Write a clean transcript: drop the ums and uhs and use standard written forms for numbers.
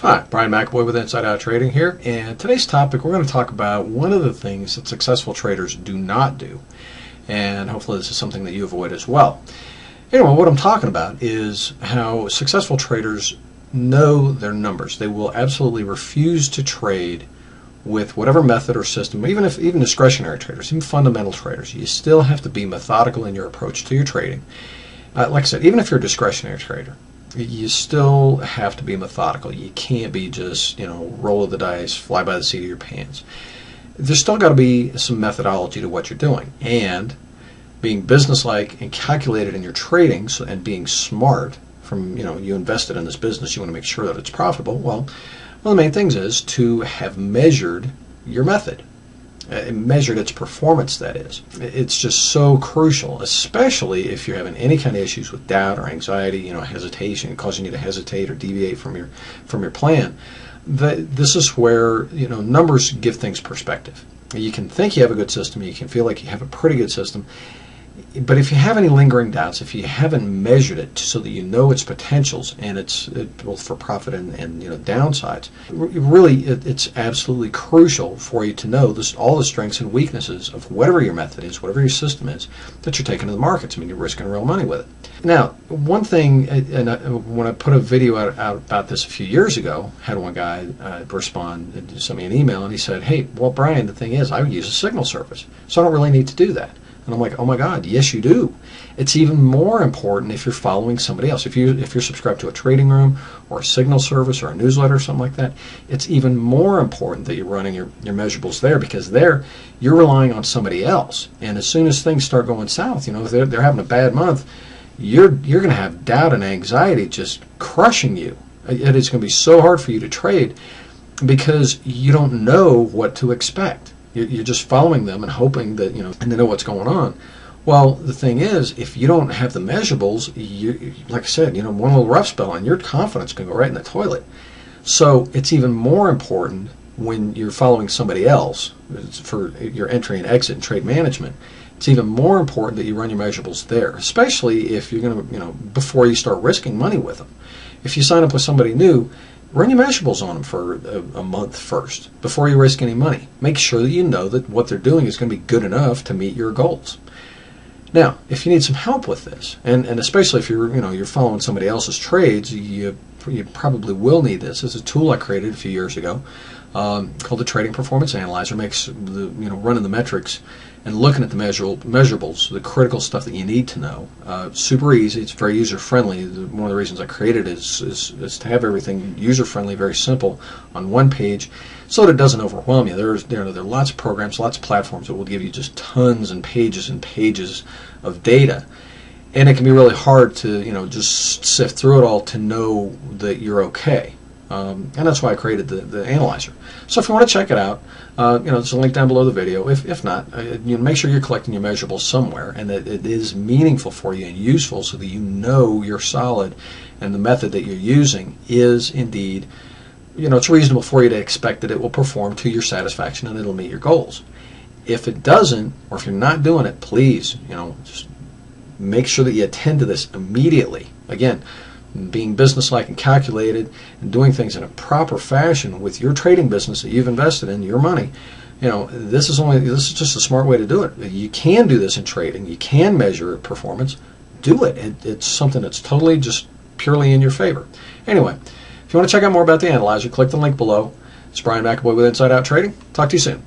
Hi, Brian McAvoy with Inside Out Trading here, and today's topic we're going to talk about one of the things that successful traders do not do, and hopefully this is something that you avoid as well. Anyway, what I'm talking about is how successful traders know their numbers. They will absolutely refuse to trade with whatever method or system, even discretionary traders, even fundamental traders. You still have to be methodical in your approach to your trading. Like I said, even if you're a discretionary trader, you still have to be methodical. You can't be just, roll of the dice, fly by the seat of your pants. There's still got to be some methodology to what you're doing, and being businesslike and calculated in your trading, and being smart. From you invested in this business, you want to make sure that it's profitable. Well, one of the main things is to have measured your method. Measured its performance, that is. It's just so crucial, especially if you're having any kind of issues with doubt or anxiety, hesitation, causing you to hesitate or deviate from your plan. This is where numbers give things perspective. You can think you have a good system, you can feel like you have a pretty good system, but if you have any lingering doubts, if you haven't measured it so that you know its potentials and its both for profit and downsides, it's absolutely crucial for you to know all the strengths and weaknesses of whatever your method is, whatever your system is that you're taking to the markets. You're risking real money with it. Now, one thing, when I put a video out about this a few years ago, had one guy respond and send me an email, and he said, "Hey, well, Brian, the thing is, I would use a signal service, so I don't really need to do that." And I'm like, oh my God, yes you do. It's even more important if you're following somebody else. If you're subscribed to a trading room or a signal service or a newsletter or something like that, it's even more important that you're running your measurables there, because there you're relying on somebody else. And as soon as things start going south, if they're having a bad month, you're going to have doubt and anxiety just crushing you. It is going to be so hard for you to trade because you don't know what to expect. You're just following them and hoping that, and they know what's going on. Well, the thing is, if you don't have the measurables, like I said, one little rough spell and your confidence can go right in the toilet. So it's even more important when you're following somebody else for your entry and exit and trade management. It's even more important that you run your measurables there, especially if you're going to, before you start risking money with them. If you sign up with somebody new, run your measurables on them for a month first before you risk any money. Make sure that you know that what they're doing is going to be good enough to meet your goals. Now, if you need some help with this, and especially if you're following somebody else's trades, you probably will need this. It's a tool I created a few years ago called the Trading Performance Analyzer. Makes running the metrics and looking at the measurables, the critical stuff that you need to know, super easy. It's very user friendly. One of the reasons I created it is to have everything user friendly, very simple on one page, so that it doesn't overwhelm you. There are lots of programs, lots of platforms that will give you just tons and pages of data, and it can be really hard to just sift through it all to know that you're okay. And that's why I created the analyzer. So if you want to check it out, there's a link down below the video. If not, make sure you're collecting your measurables somewhere and that it is meaningful for you and useful, so that you're solid and the method that you're using is indeed, it's reasonable for you to expect that it will perform to your satisfaction and it'll meet your goals. If it doesn't, or if you're not doing it, please, just make sure that you attend to this immediately. Again, being businesslike and calculated and doing things in a proper fashion with your trading business that you've invested in, your money, this is just a smart way to do it. You can do this in trading. You can measure performance. Do it. It's something that's totally just purely in your favor. Anyway, if you want to check out more about the analyzer, click the link below. It's Brian McAvoy with Inside Out Trading. Talk to you soon.